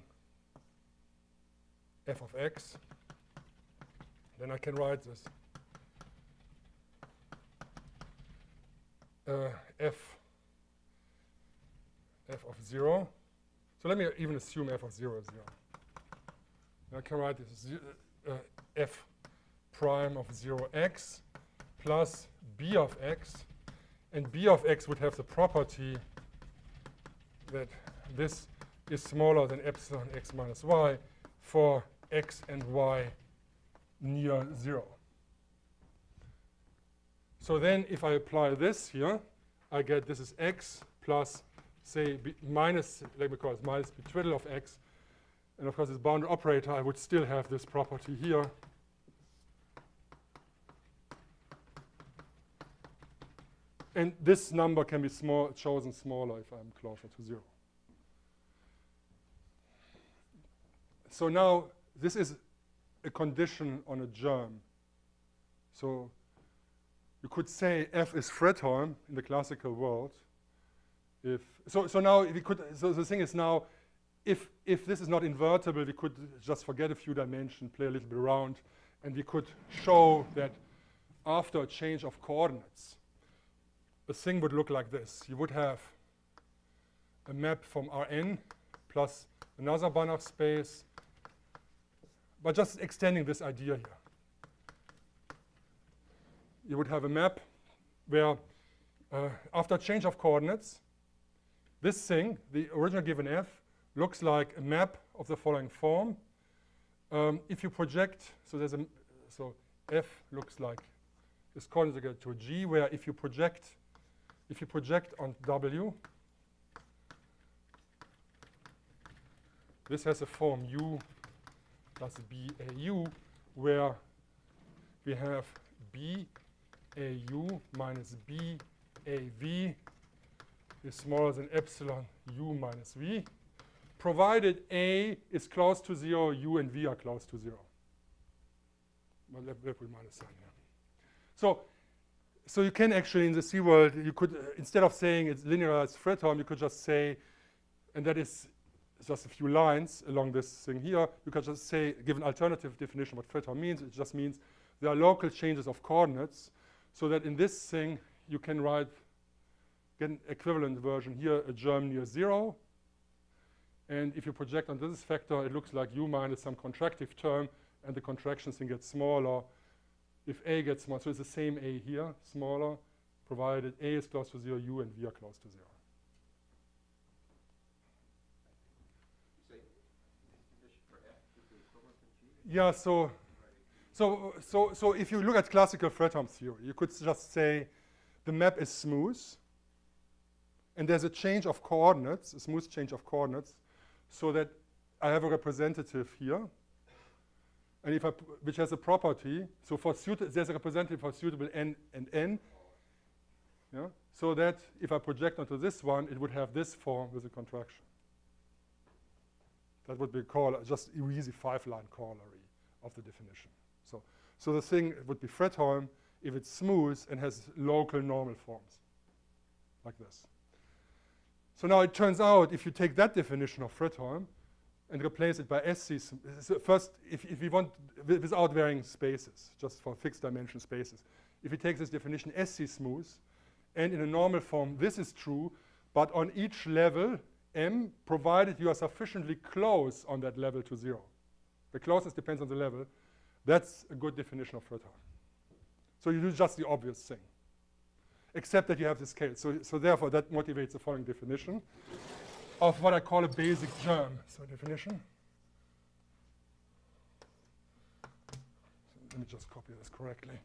f of x, then I can write this f of 0. So let me even assume f of 0 is 0. And I can write this f prime of 0x plus b of x. And b of x would have the property that this is smaller than epsilon x minus y for x and y near 0. So then if I apply this here, I get this is x plus, say, minus, let me call it minus b twiddle of x. And of course, this boundary operator, I would still have this property here. And this number can be chosen smaller if I'm closer to 0. So now this is a condition on a germ. So you could say f is Photon in the classical world. So now we could. So the thing is now, if this is not invertible, we could just forget a few dimensions, play a little bit around, and we could show that after a change of coordinates, the thing would look like this. You would have a map from Rn plus another Banach space, but just extending this idea here. You would have a map where after change of coordinates, this thing, the original given f, looks like a map of the following form. If you project, so f looks like is conjugate to a g, where if you project on W, this has a form u plus BAU, where we have BAU minus BAV is smaller than epsilon u minus v, provided A is close to 0, u and v are close to 0. Well, let me minus sign here. So you can actually, in the C world, you could, instead of saying it's linearized Photon, you could just say, and that is just a few lines along this thing here, you could just say, give an alternative definition of what Photon means. It just means there are local changes of coordinates, so that in this thing, you can get an equivalent version here, a germ near 0. And if you project onto this vector, it looks like u minus some contractive term, and the contraction thing gets smaller. If A gets smaller, so it's the same A here, smaller, provided A is close to 0, u and v are close to 0. Yeah, so if you look at classical Photon theory, you could just say the map is smooth, and there's a change of coordinates, a smooth change of coordinates, so that I have a representative here, and which has a property. So there's a representative for suitable n and n. Yeah, so that if I project onto this one, it would have this form with a contraction. That would be just an easy 5-line corollary of the definition. So the thing would be Photon if it's smooth and has local normal forms, like this. So now it turns out if you take that definition of Photon and replace it by SC. So first, if we want, without varying spaces, just for fixed dimension spaces, if we take this definition SC smooth, and in a normal form, this is true, but on each level, M, provided you are sufficiently close on that level to 0. The closeness depends on the level. That's a good definition of Photon. So you do just the obvious thing, except that you have the scale. So therefore, that motivates the following definition of what I call a basic germ. So definition. Let me just copy this correctly.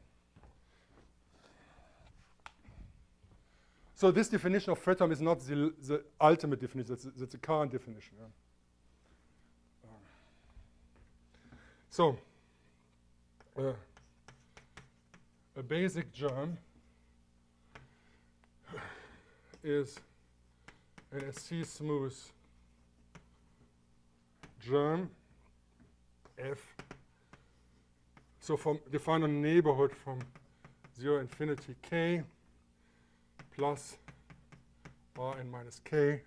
So this definition of Photon is not the ultimate definition. That's the current definition. Yeah. So a basic germ is an SC smooth germ F. So defined on a neighborhood from 0 infinity k plus Rn minus k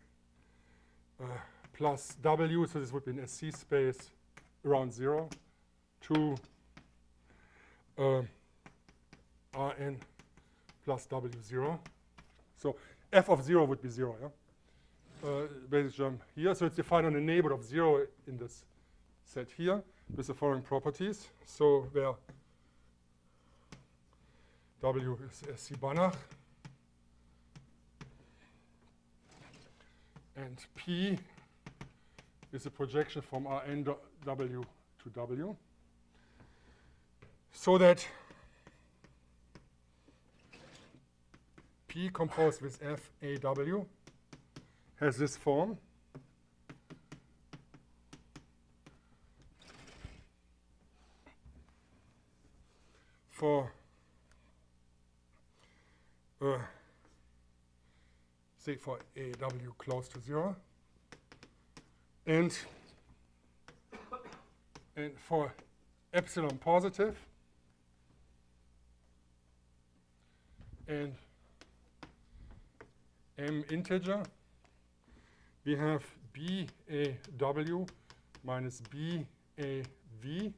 plus W. So this would be an SC space around 0 to Rn plus W0. So f of 0 would be 0, yeah? Basic germ here. So it's defined on a neighborhood of 0 in this set here with the following properties. So where W is SC Banach and P is a projection from Rn W to W. So that P composed with F A W has this form. For say for AW close to 0, and for epsilon positive, and M integer, we have BAW minus BAV.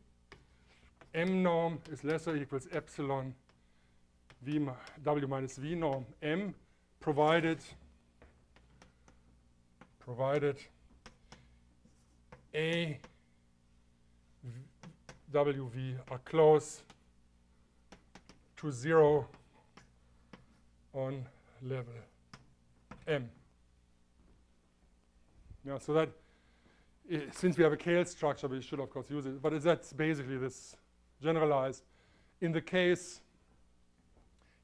M norm is lesser or equals epsilon W minus V norm M, provided A WV are close to 0 on level M. Yeah, so that since we have a KL structure, we should of course use it, but that's basically this generalized. In the case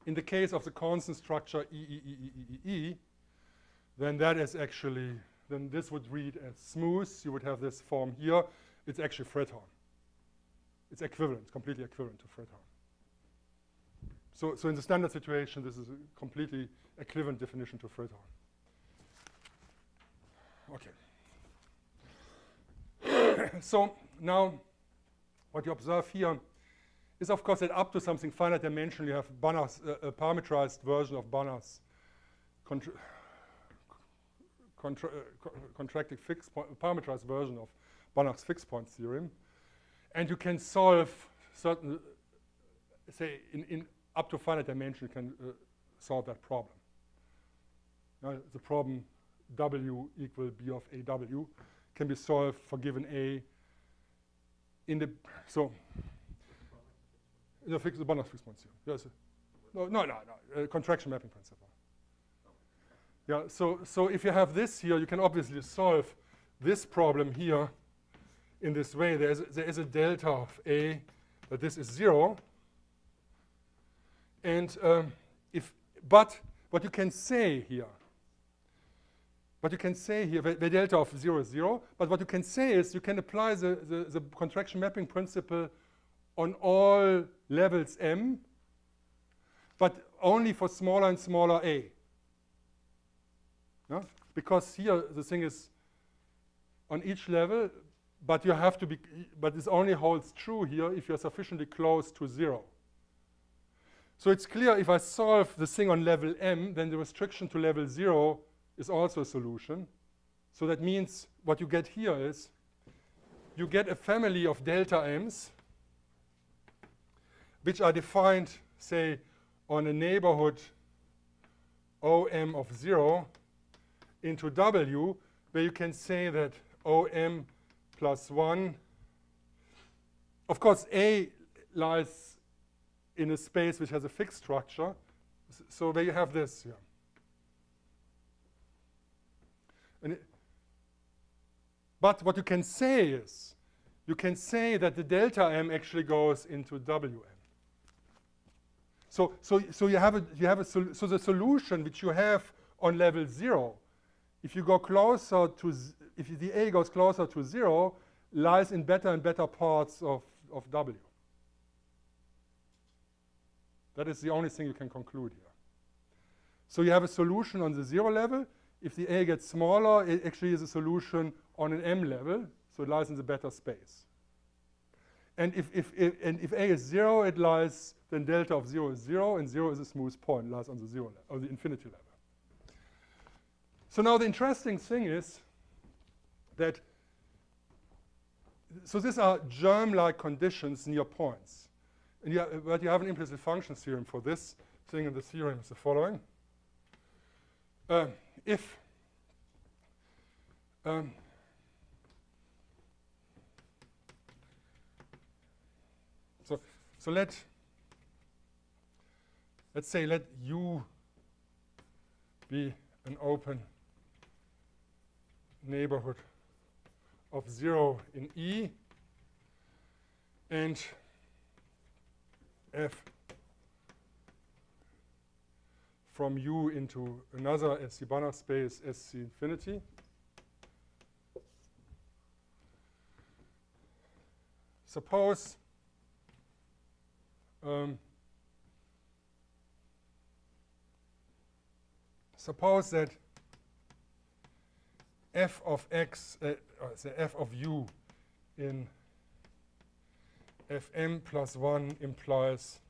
of the constant structure E, then that is actually, then this would read as smooth. You would have this form here. It's actually Photon. It's equivalent, completely equivalent to Photon. So in the standard situation, this is a completely equivalent definition to Photon. Okay. So now what you observe here is, of course, that up to something finite dimensional, you have Banach's, a parametrized version of Banach's contracted fixed point, parametrized version of Banach's fixed point theorem. And you can solve certain, say, in up to finite dimension, you can solve that problem. The problem W equal B of AW can be solved for given A in the, so, the Banach's fixed point theorem. Yes. No, contraction mapping principle. Yeah, so if you have this here, you can obviously solve this problem here in this way. There is a delta of A, that this is 0. And but what you can say here, the delta of 0 is 0, but what you can say is you can apply the contraction mapping principle on all levels M, but only for smaller and smaller A. No? Because here the thing is on each level, but you have to be, but this only holds true here if you're sufficiently close to 0. So it's clear if I solve the thing on level M, then the restriction to level 0 is also a solution. So that means what you get here is you get a family of delta m's, which are defined, say, on a neighborhood OM of 0 into W, where you can say that OM plus 1, of course, A lies in a space which has a fixed structure. So there you have this here. But what you can say is, you can say that the delta M actually goes into WM. So the solution which you have on level 0, if you go closer to, if the A goes closer to 0, lies in better and better parts of W. That is the only thing you can conclude here. So you have a solution on the 0 level. If the A gets smaller, it actually is a solution on an M level, so it lies in the better space. And if A is 0, it lies, then delta of 0 is 0, and 0 is a smooth point, lies on the 0 level, or the infinity level. So now the interesting thing is that, so these are germ-like conditions near points. And but you have an implicit function theorem for this thing, and the theorem is the following. So let's say let U be an open neighborhood of 0 in E, and F from U into another SC Banach space, SC infinity. Suppose that f of x, f of u in fm plus 1 implies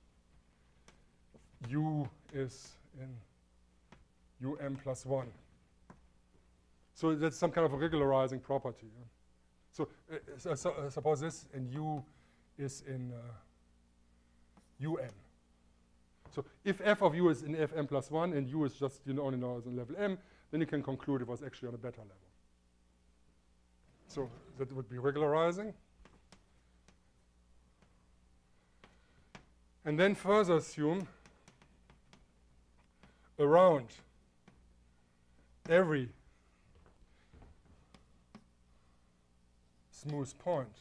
u is in um plus 1. So that's some kind of a regularizing property. Yeah? So suppose this, and u is in un. So if f of u is in fm plus 1 and u is just, you only know is on level m, then you can conclude it was actually on a better level. So that would be regularizing. And then further assume around every smooth point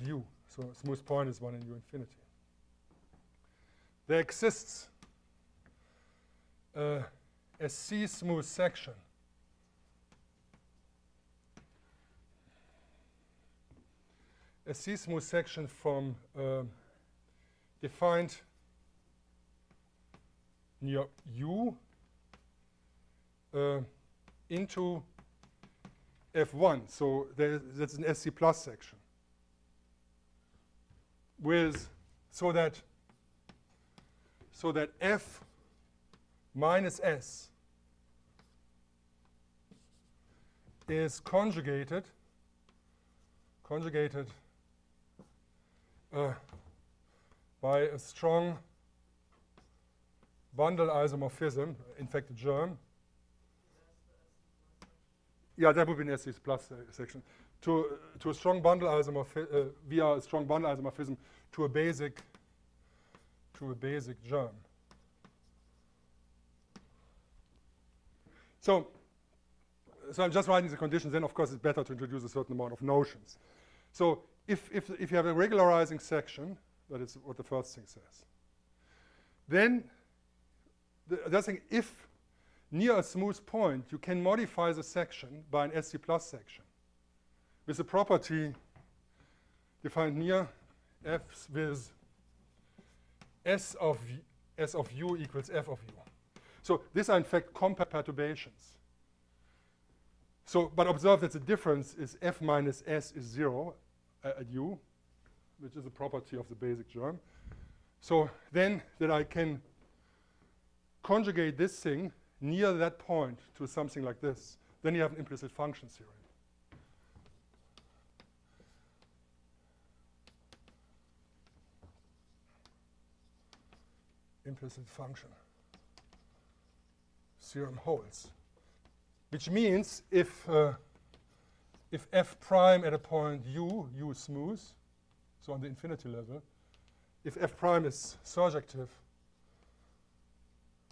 u, so a smooth point is 1 in u infinity, there exists a C smooth section from defined near U into F1. So that's an SC plus section with so that F minus S is conjugated by a strong bundle isomorphism, in fact a germ. Yeah, that would be an SC plus section. To a strong bundle isomorphism, via a strong bundle isomorphism to a basic germ. So I'm just writing the conditions. Then, of course, it's better to introduce a certain amount of notions. So if you have a regularizing section, that is what the first thing says. Then the other thing, if near a smooth point, you can modify the section by an SC plus section with a property defined near F with S of u equals F of u. So these are in fact compact perturbations. So, but observe that the difference is F minus S is 0 at u, which is a property of the basic germ. So then that I can conjugate this thing near that point to something like this, then you have an implicit function theory. Implicit function theorem holds, which means if f prime at a point u is smooth, so on the infinity level, if f prime is surjective,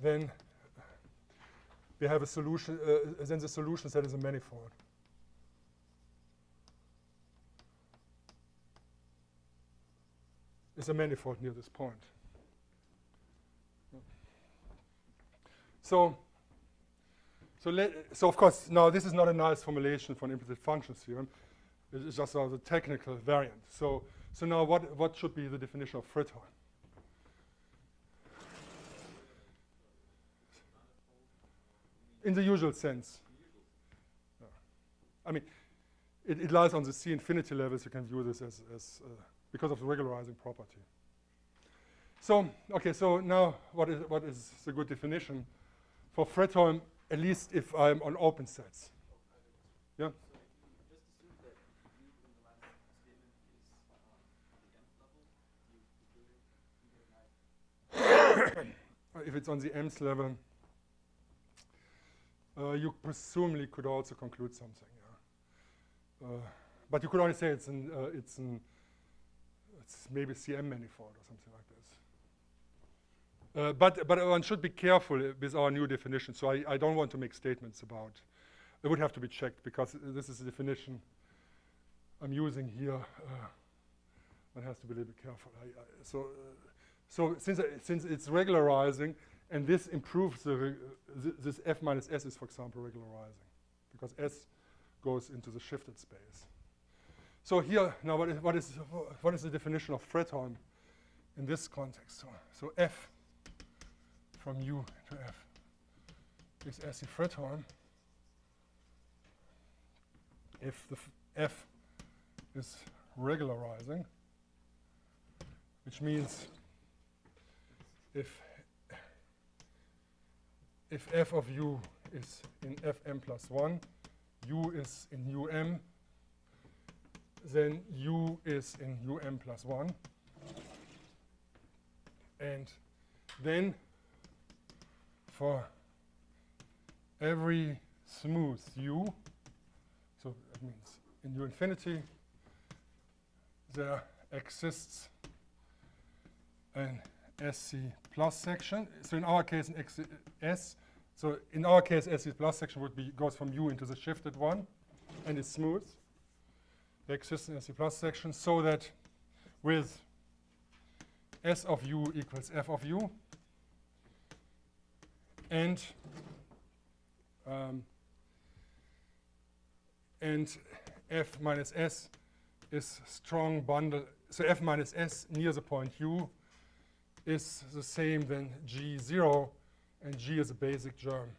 then we have a solution, then the solution set is a manifold. It's a manifold near this point. So of course, now this is not a nice formulation for an implicit function theorem. It's just a technical variant. So now what should be the definition of Photon? In the usual sense. Yeah. I mean, it lies on the C infinity levels. You can view this as because of the regularizing property. So, okay, so now what is the good definition for Photon, at least if I'm on open sets? Yeah? So if you just assume that u in the last statement is on the nth level, If it's on the mth level, you presumably could also conclude something. Yeah? But you could only say it's maybe CM manifold or something like this. But one should be careful with our new definition. So I don't want to make statements about. It would have to be checked because this is the definition I'm using here. One has to be a little bit careful. So since it's regularizing, and this improves this f minus s is, for example, regularizing because s goes into the shifted space. So here now, what is the definition of Photon in this context? So f from u to f is SE Photon if the f is regularizing, which means if f of u is in fm plus 1, u is in um, then u is in plus 1. And then for every smooth u, so that means in u infinity, there exists an SC plus section. So in our case, an S. So in our case, SC plus section goes from u into the shifted one, and it's smooth. There exists an SC plus section, so that with S of u equals f of u, and f minus s is strong bundle. So f minus s near the point u is the same than G0, and G is a basic germ.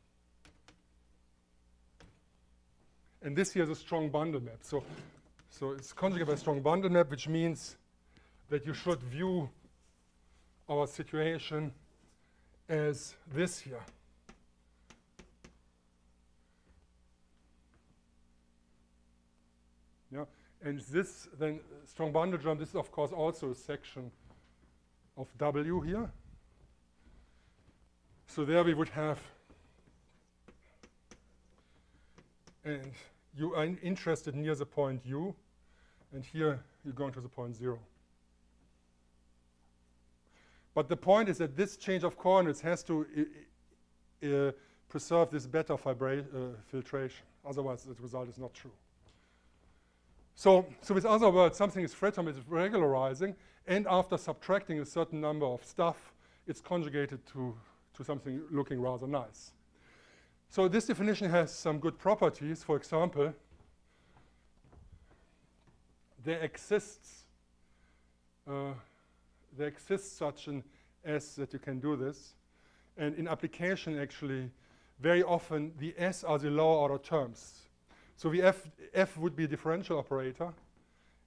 And this here is a strong bundle map. So it's conjugated by a strong bundle map, which means that you should view our situation as this here. Yeah, and this then strong bundle germ, this is of course also a section of W here. So there we would have, and you are interested near the point U, and here you're going to the point 0. But the point is that this change of coordinates has to preserve this beta filtration. Otherwise, the result is not true. So with other words, something is Photon, is regularizing, and after subtracting a certain number of stuff, it's conjugated to something looking rather nice. So this definition has some good properties. For example, there exists such an S that you can do this. And in application, actually, very often the S are the lower order terms. So the F would be a differential operator,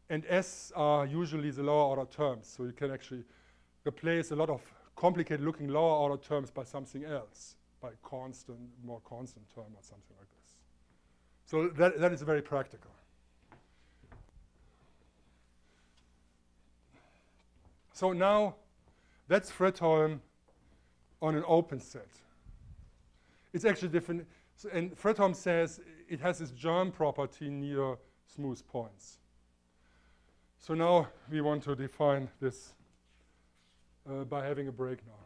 and S are usually the lower order terms. So you can actually replace a lot of complicated looking lower order terms by something else. by constant, more constant term or something like this. So that is very practical. So now that's Fredholm on an open set. It's actually different. So, and Fredholm says it has this germ property near smooth points. So now we want to define this by having a break now.